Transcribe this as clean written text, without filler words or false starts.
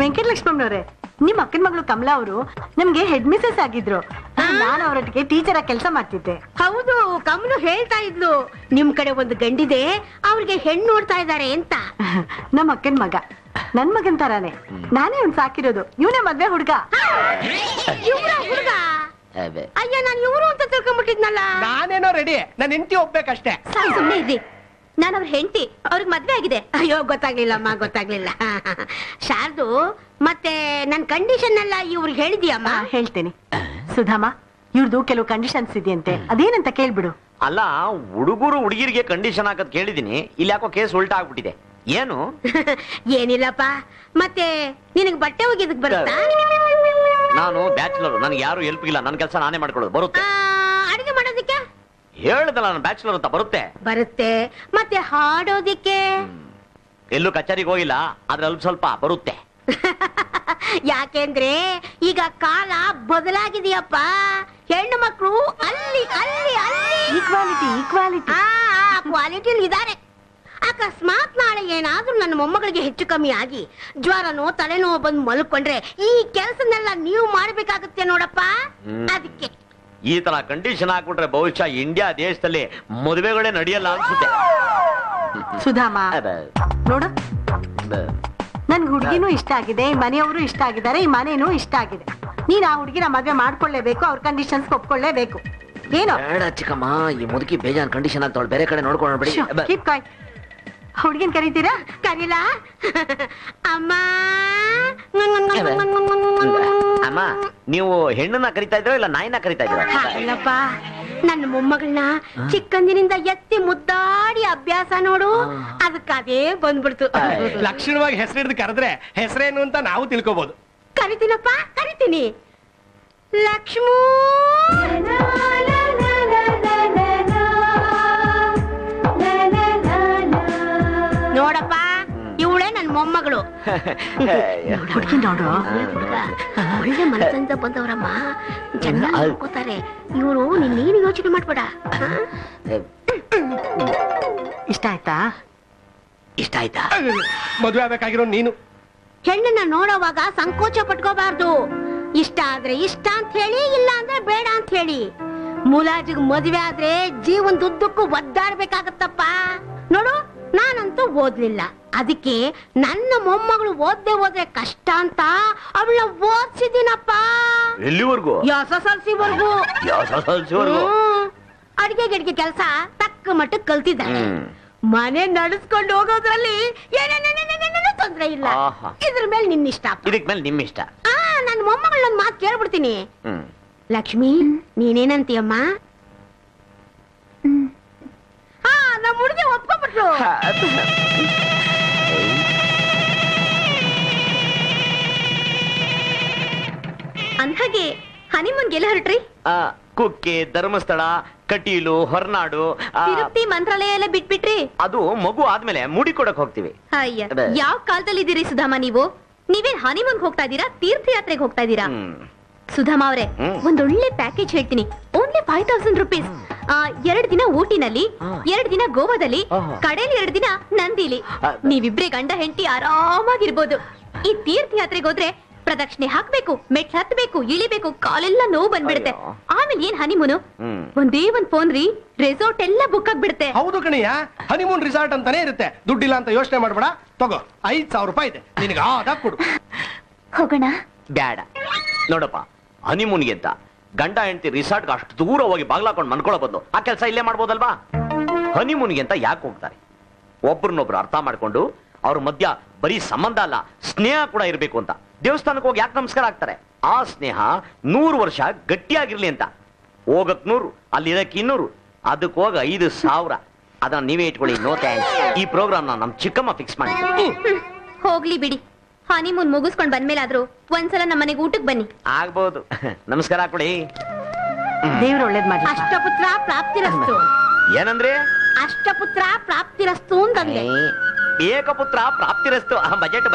ವೆಂಕಟಲಕ್ಷ್ಮಮ್ಮನವ್ರೆ, ನಿಮ್ ಅಕ್ಕನ ಮಗಳು ಕಮಲಾ ಅವರು ನಮ್ಗೆ ಹೆಡ್ ಮಿಸಸ್ ಆಗಿದ್ರು. ನಾನು ಅವರೊಟ್ಟಿಗೆ ಟೀಚರ್ ಆಗಿ ಕೆಲಸ ಮಾಡ್ತಿದ್ದೆ. ಹೌದು, ಕಮಲು ಹೇಳ್ತಾ ಇದ್ಲು ನಿಮ್ ಕಡೆ ಒಂದು ಗಂಡಿದೆ, ಅವ್ರಿಗೆ ಹೆಣ್ಣು ನೋಡ್ತಾ ಇದ್ದಾರೆ ಅಂತ. ನಮ್ ಅಕ್ಕನ ಮಗ ನನ್ ಮಗನ್ ತರಾನೆ, ನಾನೇ ಅವ್ನ್ ಸಾಕಿರೋದು. ಇವನೇ ಮದ್ವೆ ಹುಡ್ಗ. ಹುಡುಗ? ಅಯ್ಯ, ನಾನು ಇವ್ರು ಅಂತ ತಿಳ್ಕೊಂಡ್ಬಿಟ್ಟಿದ್ನಲ್ಲ. ನಾನೇನೋ ರೆಡಿ, ನನ್ನ ಹೆಂಡತಿ ಹೋಗ್ಬೇಕಷ್ಟೇ. ಸುಮ್ಮನೆ ಇದ್ದಿ, ನಾನು ಅವ್ರ ಹೆಂಡತಿ, ಅವ್ರಿಗೆ ಮದ್ವೆ ಆಗಿದೆ. ಅಯ್ಯೋ, ಗೊತ್ತಾಗ್ಲಿಲ್ಲಮ್ಮ, ಗೊತ್ತಾಗ್ಲಿಲ್ಲ. ಶಾರ್ದು, ಮತ್ತೆ ನನ್ ಕಂಡೀಷನ್ ಎಲ್ಲ ಇವ್ರಿಗೆ ಹೇಳಿದ್ಯಮ್ಮ? ಹೇಳ್ತೇನೆ ಸುಧಾಮ, ಇವ್ರದ್ದು ಕೆಲವು ಕಂಡೀಷನ್ಸ್ ಇದೆಯಂತೆ, ಅದೇನಂತ ಕೇಳ್ಬಿಡು. ಅಲ್ಲ, ಹುಡುಗರು ಹುಡುಗಿರಿಗೆ ಕಂಡೀಷನ್ ಹಾಕದ್ ಕೇಳಿದೀನಿ, ಇಲ್ಲಿ ಯಾಕೋ ಕೇಸ್ ಉಲ್ಟಾ ಆಗ್ಬಿಟ್ಟಿದೆ. ಏನು? ಏನಿಲ್ಲಪ್ಪ, ಮತ್ತೆ ನಿನಗೆ ಬಟ್ಟೆ ಒಗೆದಕ್ ಬರುತ್ತಾ? ನಾನು ಬ್ಯಾಚುಲರ್, ನನಗೆ ಯಾರು ಹೆಲ್ಪ್ ಇಲ್ಲ, ನನ್ನ ಕೆಲಸ ನಾನೇ ಮಾಡ್ಕೊಳ್ಳೋದು. ಬರುತ್ತೆ. ಅಡಿಗೆ ಮಾಡೋದಿಕ್ಕೆ ಹೇಳ್ದಲ್ಲ, ನಾನು ಬ್ಯಾಚುಲರ್ ಅಂತ. ಬರುತ್ತೆ. ಬರುತ್ತೆ. ಮತ್ತೆ ಹಾಡೋದಿಕ್ಕೆ? ಎಲ್ಲೂ ಕಚೇರಿಗೆ ಹೋಗಿಲ್ಲ, ಆದ್ರೆ ಅಲ್ಪ ಸ್ವಲ್ಪ ಬರುತ್ತೆ. ಯಾಕೆಂದ್ರೆ ಈಗ ಕಾಲ ಬದಲಾಗಿದೆಯಪ್ಪ. ಹೆಣ್ಣು ಮಕ್ಕಳು ಅಲ್ಲಿ ಅಲ್ಲಿ ಅಲ್ಲಿ ಈಕ್ವಾಲಿಟಿ ಕ್ವಾಲಿಟಿ ಇದ್ದಾರೆ. ಅಕಸ್ಮಾತ್ ನಾಳೆ ಏನಾದ್ರೂ ನನ್ನ ಮೊಮ್ಮಗಳಿಗೆ ಹೆಚ್ಚು ಕಮ್ಮಿ ಆಗಿ ಜ್ವರನೋ ತಲೆನೋವು ಬಂದು ಮಲ್ಕೊಂಡ್ರೆ ಈ ಕೆಲಸನೆಲ್ಲ ನೀವು ಮಾಡ್ಬೇಕಾಗುತ್ತೆ ನೋಡಪ್ಪ. ಅದಕ್ಕೆ ಈ ತರ ಕಂಡೀಷನ್ ಹಾಕ್ಬಿಟ್ರೆ ಬಹುಶಃ ಇಂಡಿಯಾ ದೇಶದಲ್ಲಿ ಮದುವೆಗಳೇ ನಡೆಯಲ್ಲ ಅನ್ಸುತ್ತೆ. ಸುಧಾಮ ನೋಡು, ನನ್ಗೆ ಹುಡುಗಿನೂ ಇಷ್ಟ ಆಗಿದೆ, ಮನೆಯವರು ಇಷ್ಟ ಆಗಿದ್ದಾರೆ, ಈ ಮನೇನೂ ಇಷ್ಟ ಆಗಿದೆ. ನೀನ್ ಆ ಹುಡುಗಿನ ಮದ್ವೆ ಮಾಡ್ಕೊಳ್ಳೇಬೇಕು, ಅವ್ರ ಕಂಡೀಷನ್ಸ್ ಒಪ್ಕೊಳ್ಳೇಬೇಕು. ಏನೋ ಬೇಡ ಚಿಕ್ಕಮ್ಮ, ಈ ಮುದುಕಿ ಬೇಜಾನ್ ಕಂಡೀಷನ್ ಆಗ್ತಾವಳು, ಬೇರೆ ಕಡೆ ನೋಡ್ಕೊಂಡ್ಬಿಡಿ. ಹುಡುಗಿನ ಕರೀತೀರಾ? ಕರೀಲ ಅಮ್ಮ. ಅಮ್ಮ, ನೀವು ಹೆಣ್ಣನ್ನ ಕರಿತಾ ಇದ್ರೋ ಇಲ್ಲ ನಾಯಿನ ಕರಿತಾ ಇದ್ರೋ? ಇಲ್ಲಪ್ಪ, ನನ್ನ ಮೊಮ್ಮಗಳನ್ನ ಚಿಕ್ಕಂದಿನಿಂದ ಎತ್ತಿ ಮುದ್ದಾಡಿ ಅಭ್ಯಾಸ ನೋಡು, ಅದಕ್ಕೆ ಅದೇ ಬಂದ್ಬಿಡ್ತು. ಲಕ್ಷಣವಾಗಿ ಹೆಸರು ಹಿಡಿದು ಕರೆದ್ರೆ ಹೆಸರೇನು ಅಂತ ನಾವು ತಿಳ್ಕೋಬಹುದು. ಕರಿತೀನಪ್ಪ, ಕರಿತೀನಿ. ಲಕ್ಷ್ಮೂ ನೋಡಪ್ಪ, ಇವಳೇ ನನ್ ಮೊಮ್ಮಗಳು. ಹುಡುಗಿ ನೋಡು, ಒಳ್ಳೆ ಮನಸ್ಸಿಂದ ಬಂದವರಮ್ಮ, ಚೆನ್ನಾಗಿ ನೋಡ್ಕೋತಾರೆ. ಇವರು ನೀನು ಯೋಚನೆ ಮಾಡ್ಬೇಡ. ಇಷ್ಟ ಆಯ್ತಾ? ಇಷ್ಟ ಆಯ್ತಾ? ಮದುವೆ ಆಗ್ಬೇಕಾಗಿರೋ ನೀನು ಹೆಣ್ಣನ್ನ ನೋಡೋವಾಗ ಸಂಕೋಚ ಪಟ್ಕೋಬಾರ್ದು. ಇಷ್ಟ ಆದ್ರೆ ಇಷ್ಟ ಅಂತ ಹೇಳಿ, ಇಲ್ಲ ಅಂದ್ರೆ ಬೇಡ ಅಂತ ಹೇಳಿ. ಮುಲಾಜಿಗೆ ಮದುವೆ ಆದ್ರೆ ಜೀವನದುದ್ದಕ್ಕೂ ಒದ್ದಾಡ್ಬೇಕಾಗತ್ತಪ್ಪ. ನೋಡು, ನಾನಂತೂ ಓದ್ಲಿಲ್ಲ, ಅದಕ್ಕೆ ನನ್ನ ಮೊಮ್ಮಗಳು ಓದ್ದೆ ಹೋದ್ರೆ ಕಷ್ಟ ಅಂತ ಅವಳ ಓದ್ಸಿದ್ದೀನಪ್ಪ. ಎಲ್ಲಿವರೆಗೂ? SSLC ವರ್ಗೂ. ಅಡಿಗೆ ಗಿಡಿಗೆ ಕೆಲಸ ತಕ್ಕ ಮಟ್ಟಕ್ಕೆ ಕಲ್ತಿದ್ದಾಳೆ. ಮನೆ ನಡೆಸ್ಕೊಂಡು ಹೋಗೋದ್ರಲ್ಲಿ ಏನೇನೇನೇನೇನೇನು ತೊಂದ್ರೆ ಇಲ್ಲ. ಇದ್ರ ಮೇಲೆ ನಿನ್ನ ಇಷ್ಟ. ಇದಕ್ ಮೇಲೆ ನಿಮ್ ಇಷ್ಟ. ನನ್ನ ಮೊಮ್ಮಗಳನ್ನೊಂದು ಮಾತು ಕೇಳ್ಬಿಡ್ತೀನಿ. ಲಕ್ಷ್ಮಿ, ನೀನೇನಂತೀಯಮ್ಮ? ನಮ್ಮ ಹುಡುಗಿ ಒಪ್ಕೊಂಡ್ಬಿಟ್ರು. ಅಂದಾಗೆ ಹನಿಮೂನ್ಗೆಲ್ಲ ಹೊರಟ್ರಿ? ಕುಕ್ಕೆ, ಧರ್ಮಸ್ಥಳ, ಕಟೀಲು, ಹೊರನಾಡು, ತಿರುಪತಿ, ಮಂತ್ರಾಲಯ ಎಲ್ಲ ಬಿಟ್ಬಿಟ್ರಿ? ಅದು ಮಗು ಆದ್ಮೇಲೆ ಮುಡಿ ಕೊಡಕ್ ಹೋಗ್ತೀವಿ. ಅಯ್ಯ, ಯಾವ ಕಾಲದಲ್ಲಿ ಇದ್ದೀರಿ ಸುಧಾಮ ನೀವು? ನೀವೇನ್ ಹನಿಮೂನ್ಗೆ ಹೋಗ್ತಾ ಇದ್ದೀರಾ, ತೀರ್ಥಯಾತ್ರೆಗೆ ಹೋಗ್ತಾ ಇದ್ದೀರಾ? ಸುಧಾಮ ಅವರೇ, ಒಂದೊಳ್ಳೆ ಪ್ಯಾಕೇಜ್ ಹೇಳ್ತೀನಿ. Only 5000 rupees. 2 ದಿನ ಊಟಿನಲ್ಲಿ, 2 ದಿನ ಗೋವಾದಲ್ಲಿ, ಕಡೆಯಲ್ಲಿ 2 ದಿನ ನಂದಿಲಿ. ನೀವಿಬ್ರೇ ಗಂಡ ಹೆಂಡತಿ ಆರಾಮಾಗಿರ್ಬೋದು. ಈ ತೀರ್ಥಯಾತ್ರೆಗೆ ಹೋದ್ರೆ ಪ್ರದಕ್ಷಿಣೆ ಹಾಕ್ಬೇಕು, ಮೆಟ್ಲು ಹತ್ಬೇಕು, ಇಳಿಬೇಕು, ಕಾಲೆಲ್ಲ ನೋವು ಬಂದ್ಬಿಡುತ್ತೆ. ಆಮೇಲೆ ಏನ್ ಹನಿಮೂನು? ಒಂದೇ ಒಂದ್ ಫೋನ್ ರೀ, ರೆಸಾರ್ಟ್ ಎಲ್ಲ ಬುಕ್ ಆಗ್ಬಿಡುತ್ತೆ. ಹೌದು ಕಣಿಯ, ಹನಿಮೂನ್ ರಿಸಾರ್ಟ್ ಅಂತಾನೆ ಇರುತ್ತೆ. ದುಡ್ಡಿಲ್ಲ ಅಂತ ಯೋಚನೆ ಮಾಡ್ಬೇಡ. ತಗೋ, 5000 ರೂಪಾಯಿ ಇದೆ, ನಿನಗೆ ಆದಾಗ ಕೊಡು. ಹೋಗೋಣ? ಬ್ಯಾಡ. ನೋಡಪ್ಪ, ಹನಿಮೂನ್ಗೆ ಅಂತ ಗಂಡ ಹೆಂಡತಿ ರಿಸಾರ್ಟ್ಗೆ ಅಷ್ಟು ದೂರ ಹೋಗಿ ಬಾಗ್ಲಾಕೊಂಡು ಮನ್ಕೊಳ್ಳೋ ಬದಲು ಆ ಕೆಲಸ ಇಲ್ಲೇ ಮಾಡ್ಬೋದಲ್ವಾ? ಹನಿಮೂನ್ಗೆ ಅಂತ ಯಾಕೆ ಹೋಗ್ತಾರೆ? ಒಬ್ರನ್ನೊಬ್ರು ಅರ್ಥ ಮಾಡ್ಕೊಂಡು ಅವ್ರ ಮಧ್ಯ ಬರೀ ಸಂಬಂಧ ಅಲ್ಲ, ಸ್ನೇಹ ಕೂಡ ಇರಬೇಕು ಅಂತ. ದೇವಸ್ಥಾನಕ್ಕೆ ಹೋಗಿ ಯಾಕೆ ನಮಸ್ಕಾರ ಆಗ್ತಾರೆ? ಆ ಸ್ನೇಹ 100 ವರ್ಷ ಗಟ್ಟಿಯಾಗಿರ್ಲಿ ಅಂತ. ಹೋಗಕ್ 100, ಅಲ್ಲಿ ಇರಕ್ಕೆ 200, ಅದಕ್ಕೆ ಹೋಗ 5000. ಅದನ್ನ ನೀವೇ ಇಟ್ಕೊಳ್ಳಿ. No thanks. ಈ ಪ್ರೋಗ್ರಾಮ್ ನಮ್ ಚಿಕ್ಕಮ್ಮ ಫಿಕ್ಸ್ ಮಾಡಿ. ಹೋಗ್ಲಿ ಬಿಡಿ, ಹನಿಮೂನ್ ಮುಗಿಸ್ಕೊಂಡ್ ಬಂದ್ಮೇಲಾದ್ರೂ ಒಂದ್ಸಲ ನಮ್ಮನೆಗೆ ಊಟಕ್ಕೆ ಬನ್ನಿ. ಆಗ್ಬಹುದು. ನಮಸ್ಕಾರ ಹಾಕೊಳ್ಳಿ. ದೇವ್ರ ಒಳ್ಳೇದ್ ಮಾಡಿ. ಅಷ್ಟಪುತ್ರ ಪ್ರಾಪ್ತಿರಸ್ತು. ಏನಂದ್ರೆ? ಅಷ್ಟಪುತ್ರ ಪ್ರಾಪ್ತಿರಸ್ತು ಅಂತಂದೆ. ಏಕಪುತ್ರ ಪ್ರಾಪ್ತಿರಸ್ತು. ಬಜೆಟ್